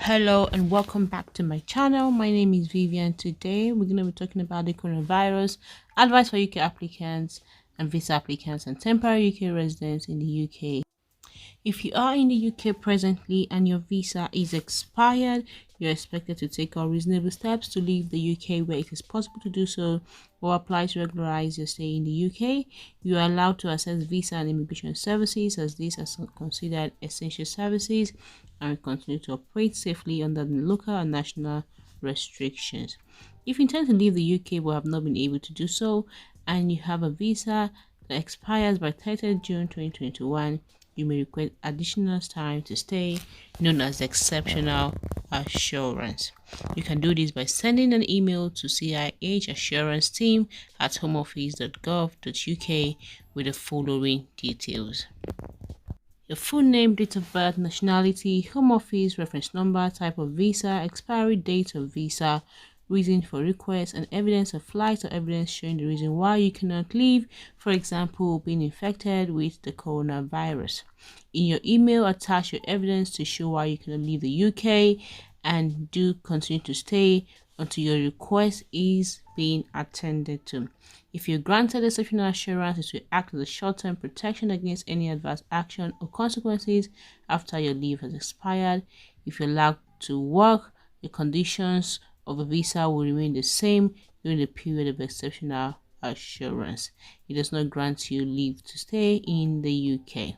Hello and welcome back to my channel. My name is Vivian. Today we're going to be talking about the coronavirus, advice for UK applicants and visa applicants and temporary UK residents in the UK. If you are in the UK presently and your visa is expired, you're expected to take all reasonable steps to leave the UK where it is possible to do so, or apply to regularize your stay in the UK. You are allowed to access visa and immigration services as these are considered essential services and will continue to operate safely under the local and national restrictions. If you intend to leave the UK but have not been able to do so, and you have a visa that expires by 30th June 2021, you may request additional time to stay, known as exceptional assurance. You can do this by sending an email to cihassuranceteam@homeoffice.gov.uk with the following details: your full name, date of birth, nationality, home office, reference number, type of visa, expiry date of visa, reason for request, and evidence of flight or evidence showing the reason why you cannot leave, for example, being infected with the coronavirus. In your email, attach your evidence to show why you cannot leave the UK, and do continue to stay until your request is being attended to. If you're granted exceptional assurance, it will act as a short-term protection against any adverse action or consequences after your leave has expired. If you're allowed to work, the conditions of a visa will remain the same during the period of exceptional assurance. It does not grant you leave to stay in the UK.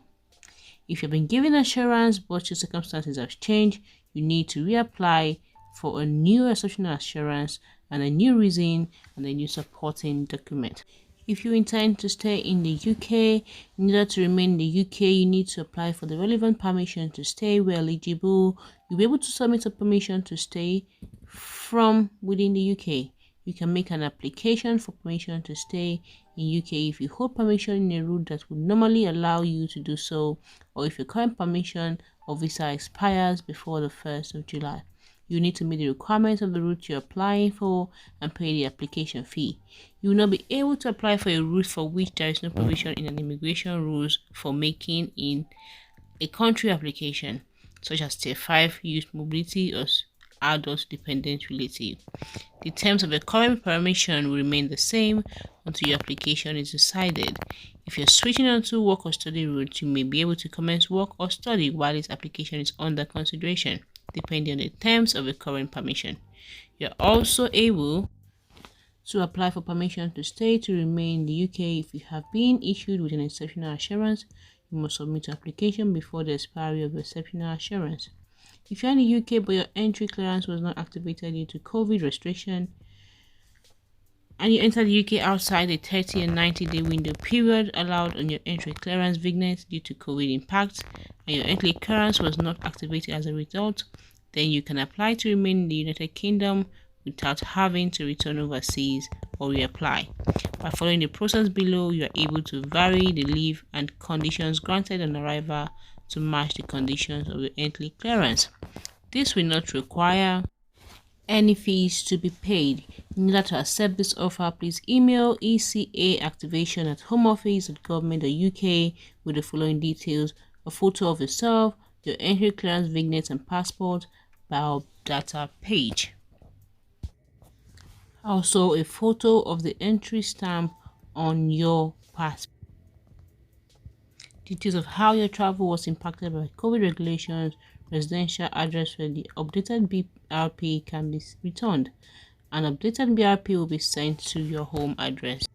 If you've been given assurance but your circumstances have changed, you need to reapply for a new exceptional assurance and a new reason and a new supporting document. If you intend to stay in the UK, in order to remain in the UK, you need to apply for the relevant permission to stay where eligible. You'll be able to submit a permission to stay from within the UK. You can make an application for permission to stay in UK if you hold permission in a route that would normally allow you to do so, or if your current permission or visa expires before the 1st of July. You need to meet the requirements of the route you're applying for and pay the application fee. You will not be able to apply for a route for which there is no provision in an immigration rules for making in a country application, such as Tier 5 Youth Mobility or Adult Dependent Relative. The terms of the current permission will remain the same until your application is decided. If you're switching onto work or study route, you may be able to commence work or study while this application is under consideration, depending on the terms of the current permission. You're also able to apply for permission to stay to remain in the UK if you have been issued with an exceptional assurance. You must submit your application before the expiry of the exceptional assurance. If you're in the UK but your entry clearance was not activated due to COVID restriction, and you entered the UK outside the 30 and 90-day window period allowed on your entry clearance vignet due to COVID impact, and your entry clearance was not activated as a result, then you can apply to remain in the United Kingdom without having to return overseas or reapply. By following the process below, you are able to vary the leave and conditions granted on arrival to match the conditions of your entry clearance. This will not require any fees to be paid. In order to accept this offer, please email ecaactivation@homeoffice.gov.uk with the following details: a photo of yourself, your entry clearance vignet and passport, biodata page. Also, a photo of the entry stamp on your passport. Details of how your travel was impacted by COVID regulations, residential address where the updated BRP can be returned. An updated BRP will be sent to your home address.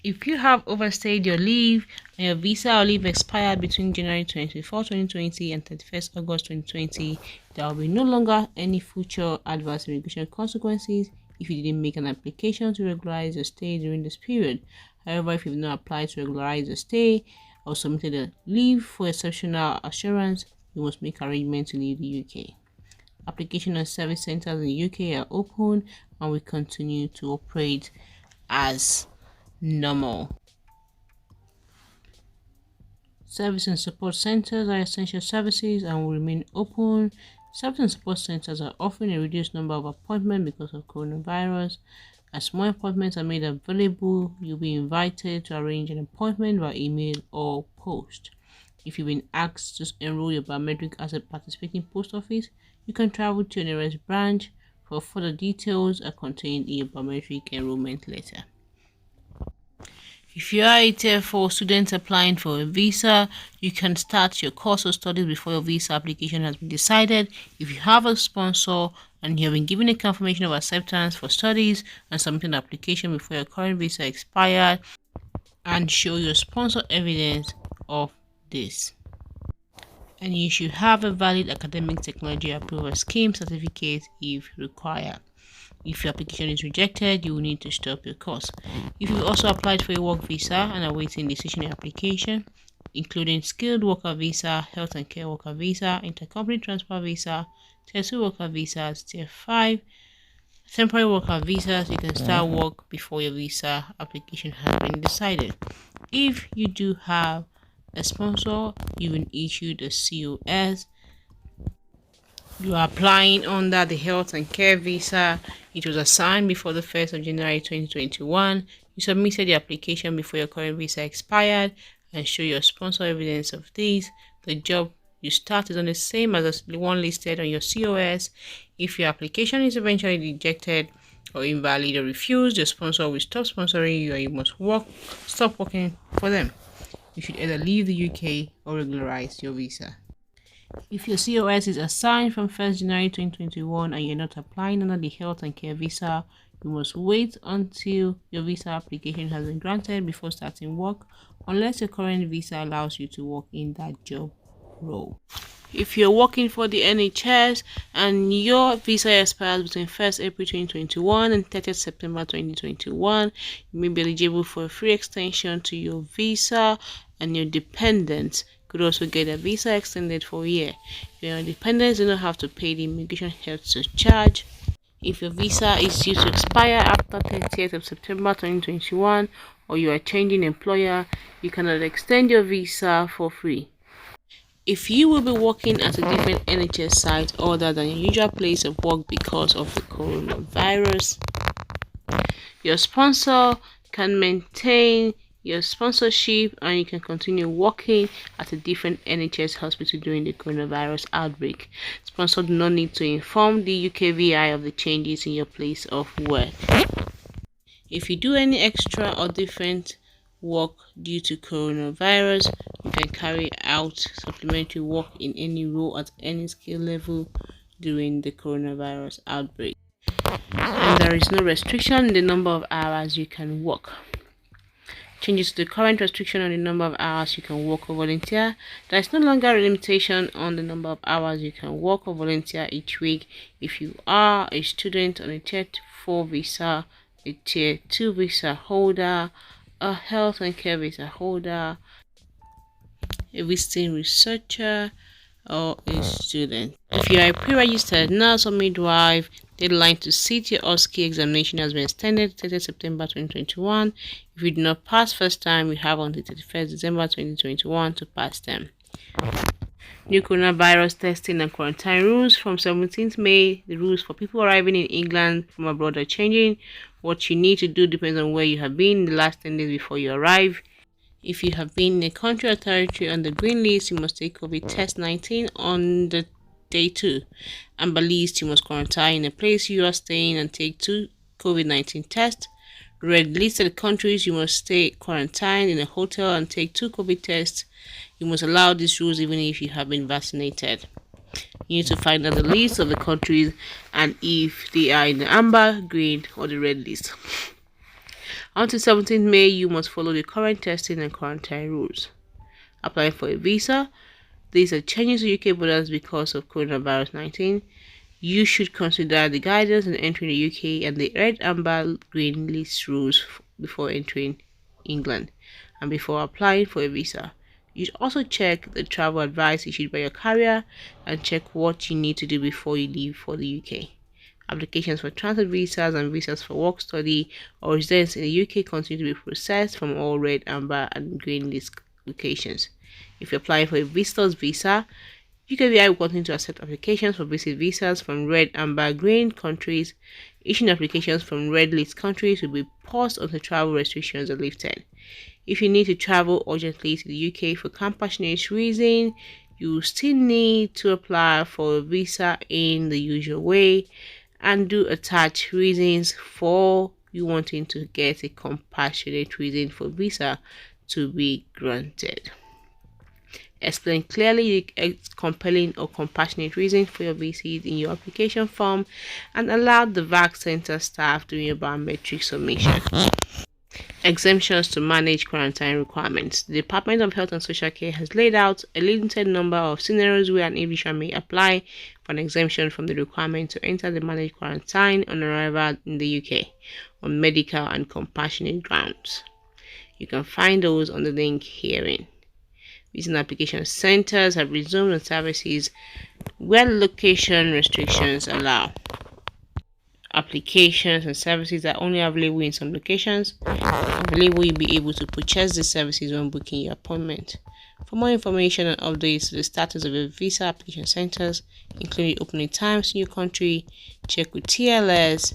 If you have overstayed your leave and your visa or leave expired between January 24, 2020 and 31st August 2020, there will be no longer any future adverse immigration consequences if you didn't make an application to regularize your stay during this period. However, if you've not applied to regularize your stay or submitted a leave for exceptional assurance, you must make arrangements to leave the UK. Application and service centers in the UK are open and will continue to operate as normal. Service and support centers are essential services and will remain open. Service and support centers are offering a reduced number of appointments because of coronavirus. As more appointments are made available, you'll be invited to arrange an appointment by email or post. If you've been asked to enroll your biometric as a participating post office, you can travel to your nearest branch. For further details are contained in your biometric enrollment letter. If you are a Tier 4 student applying for a visa, you can start your course of studies before your visa application has been decided. If you have a sponsor and you have been given a confirmation of acceptance for studies and submitted an application before your current visa expired, and show your sponsor evidence of this. And you should have a valid academic technology approval scheme certificate if required. If your application is rejected, you will need to stop your course. If you've also applied for a work visa and are waiting decision on your application, including skilled worker visa, health and care worker visa, intercompany transfer visa, Tier 2 worker visas, Tier 5 temporary worker visas, you can start work before your visa application has been decided. If you do have a sponsor, you've been issued a COS, you are applying under the health and care visa, it was assigned before the 1st of January 2021, you submitted the application before your current visa expired, and show your sponsor evidence of this, the job you start is on the same as the one listed on your COS. If your application is eventually rejected or invalid or refused, your sponsor will stop sponsoring you and you must stop working for them. You should either leave the UK or regularize your visa. If your COS is assigned from 1st January 2021 and you're not applying under the health and care visa, you must wait until your visa application has been granted before starting work, unless your current visa allows you to work in that job role. If you're working for the NHS and your visa expires between 1st April 2021 and 30th September 2021, you may be eligible for a free extension to your visa, and your dependents could also get a visa extended for a year. Your dependents do not have to pay the immigration health surcharge. If your visa is due to expire after 30th of September 2021 or you are changing employer, you cannot extend your visa for free. If you will be working at a different NHS site other than your usual place of work because of the coronavirus, your sponsor can maintain your sponsorship and you can continue working at a different NHS hospital during the coronavirus outbreak. Sponsors do not need to inform the UKVI of the changes in your place of work. If you do any extra or different work due to coronavirus, you can carry out supplementary work in any role at any skill level during the coronavirus outbreak, and there is no restriction in the number of hours you can work. Changes to the current restriction on the number of hours you can work or volunteer. There is no longer a limitation on the number of hours you can work or volunteer each week. If you are a student on a Tier 4 visa, a Tier 2 visa holder, a health and care visa holder, a visiting researcher, or a student. If you are a pre-registered nurse or midwife, deadline to sit your OSCE examination has been extended to 30 September 2021. If you do not pass first time, you have until 31st December 2021 to pass them. New coronavirus testing and quarantine rules. From 17th May, the rules for people arriving in England from abroad are changing. What you need to do depends on where you have been in the last 10 days before you arrive. If you have been in a country or territory on the green list, you must take COVID test 19 on the day 2. Amber list, you must quarantine in a place you are staying and take 2 COVID-19 tests. Red listed countries, you must stay quarantined in a hotel and take 2 COVID tests. You must allow these rules even if you have been vaccinated. You need to find out the list of the countries and if they are in the amber, green, or the red list. Until 17th May, you must follow the current testing and quarantine rules. Applying for a visa. These are changes to UK borders because of coronavirus 19. You should consider the guidance in entering the UK and the red, amber, green list rules before entering England and before applying for a visa. You should also check the travel advice issued by your carrier and check what you need to do before you leave for the UK. Applications for transit visas and visas for work, study, or residence in the UK continue to be processed from all red, amber, and green list locations. If you're applying for a visitor's visa, UKVI will continue to accept applications for visit visas from red, amber, green countries. Issuing applications from red list countries will be paused until travel restrictions are lifted. If you need to travel urgently to the UK for compassionate reason, you still need to apply for a visa in the usual way and do attach reasons for you wanting to get a compassionate reason for visa to be granted. Explain clearly the compelling or compassionate reason for your visit in your application form and allow the VAC center staff doing your biometric submission. Exemptions to manage quarantine requirements. The Department of Health and Social Care has laid out a limited number of scenarios where an individual may apply for an exemption from the requirement to enter the managed quarantine on arrival in the UK on medical and compassionate grounds. You can find those on the link herein. Visiting application centers have resumed on services where location restrictions allow. Applications and services are only available in some locations. Available, you'll be able to purchase these services when booking your appointment. For more information and updates to the status of your visa application centers, including opening times in your country, check with TLS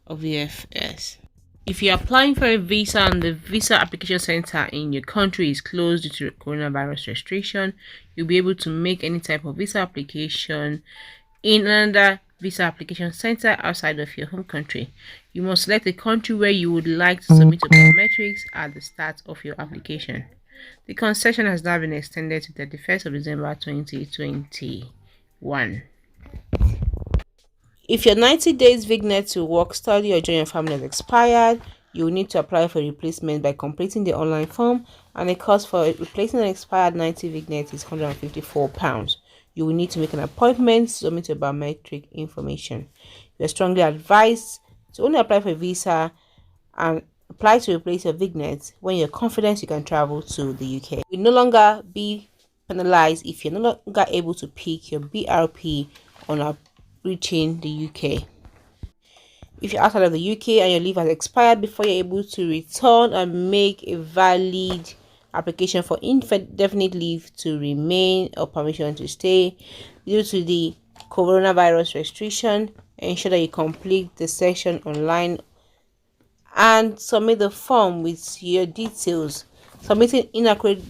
or VFS. If you're applying for a visa and the visa application center in your country is closed due to coronavirus restriction, you'll be able to make any type of visa application in another visa application center outside of your home country. You must select a country where you would like to submit your biometrics at the start of your application. The concession has now been extended to the 31st of December 2021. If your 90 days vignet to work, study, or join your family has expired, you will need to apply for replacement by completing the online form, and the cost for replacing an expired 90 vignet is £154. You will need to make an appointment to submit your biometric information. You are strongly advised to only apply for a visa and apply to replace your vignet when you're confident you can travel to the UK. You will no longer be penalized if you're no longer able to pick your BRP on reaching the UK. If you're outside of the UK and your leave has expired before you're able to return and make a valid application for indefinite leave to remain or permission to stay due to the coronavirus restriction, ensure that you complete the section online and submit the form with your details. Submitting inaccurate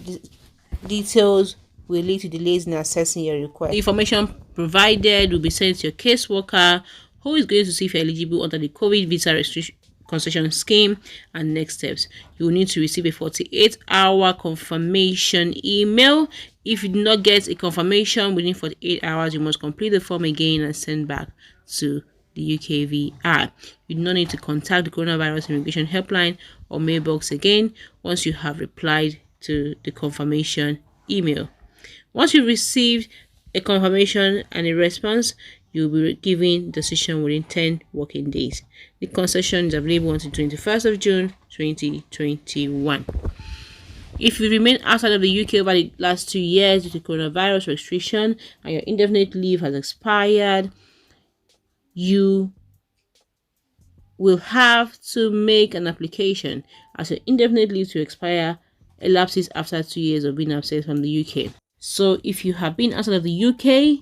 details will lead to delays in assessing your request. The information provided will be sent to your caseworker, who is going to see if you're eligible under the COVID visa restriction concession scheme and next steps. You will need to receive a 48-hour confirmation email. If you do not get a confirmation within 48 hours, you must complete the form again and send back to the UKVI. You do not need to contact the coronavirus immigration helpline or mailbox again once you have replied to the confirmation email. Once you've received a confirmation and a response, you'll be given decision within 10 working days. The concession is available until 21st of June 2021. If you remain outside of the UK over the last 2 years due to coronavirus restriction and your indefinite leave has expired, you will have to make an application as your indefinite leave to expire elapses after 2 years of being absent from the UK. So if you have been outside of the UK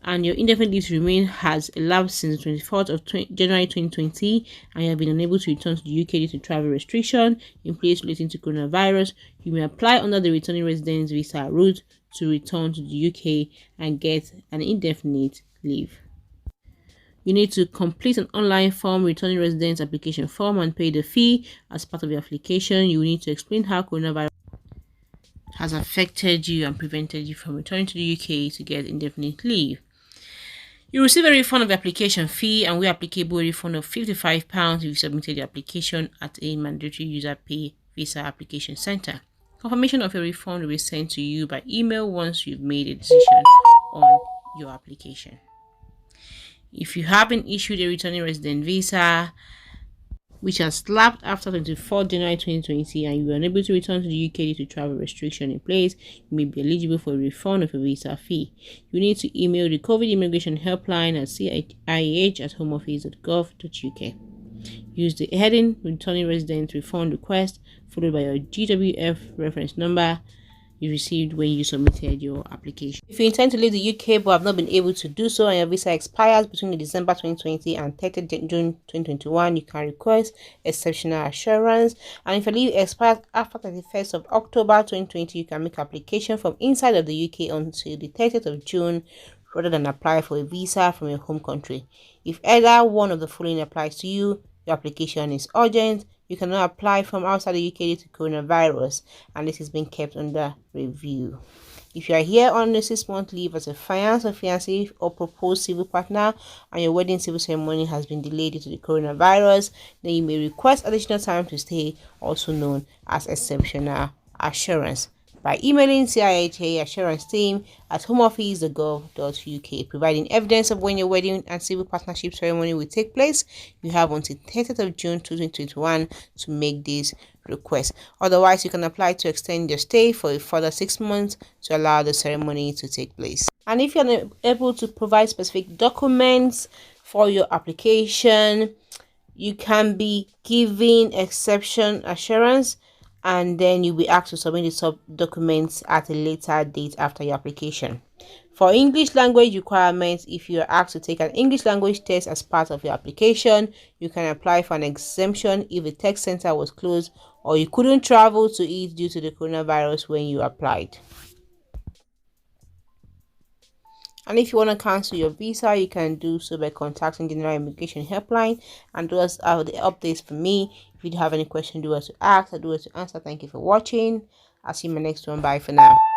and your indefinite leave to remain has elapsed since the 24th of January 2020 and you have been unable to return to the UK due to travel restriction in place relating to coronavirus, you may apply under the returning residence visa route to return to the UK and get an indefinite leave. You need to complete an online form, returning residence application form, and pay the fee. As part of your application, you will need to explain how coronavirus has affected you and prevented you from returning to the UK to get indefinite leave. You receive a refund of the application fee, and where applicable, a refund of £55 if you submitted your application at a mandatory user pay visa application center. Confirmation of your refund will be sent to you by email once you've made a decision on your application. If you have been issued a returning resident visa which has lapsed after 24 January 2020 and you are unable to return to the UK due to travel restriction in place, you may be eligible for a refund of your visa fee. You need to email the COVID immigration helpline at ciih@homeoffice.gov.uk. Use the heading Returning Resident Refund Request followed by your GWF reference number you received when you submitted your application. If you intend to leave the UK but have not been able to do so and your visa expires between December 2020 and 30th June 2021, you can request exceptional assurance. And if your leave expires after 31st of October 2020, you can make application from inside of the UK until the 30th of June rather than apply for a visa from your home country. If either one of the following applies to you, your application is urgent. You cannot apply from outside the UK due to coronavirus, and this is being kept under review. If you are here on a 6-month leave as a fiancé or fiancé or proposed civil partner and your wedding civil ceremony has been delayed due to the coronavirus, then you may request additional time to stay, also known as exceptional assurance, by emailing CIHA assurance team at homeoffice.gov.uk, providing evidence of when your wedding and civil partnership ceremony will take place. You have until 30th of June 2021 to make this request. Otherwise, you can apply to extend your stay for a further 6 months to allow the ceremony to take place. And if you're unable to provide specific documents for your application, you can be given exception assurance, and then you'll be asked to submit the sub documents at a later date after your application. For English language requirements, if you are asked to take an English language test as part of your application, you can apply for an exemption if the test center was closed or you couldn't travel to it due to the coronavirus when you applied. And if you want to cancel your visa, you can do so by contacting General Immigration Helpline. And those are the updates for me. If you have any question, do us to ask, I do us to answer. Thank you for watching. I'll see you in my next one. Bye for now.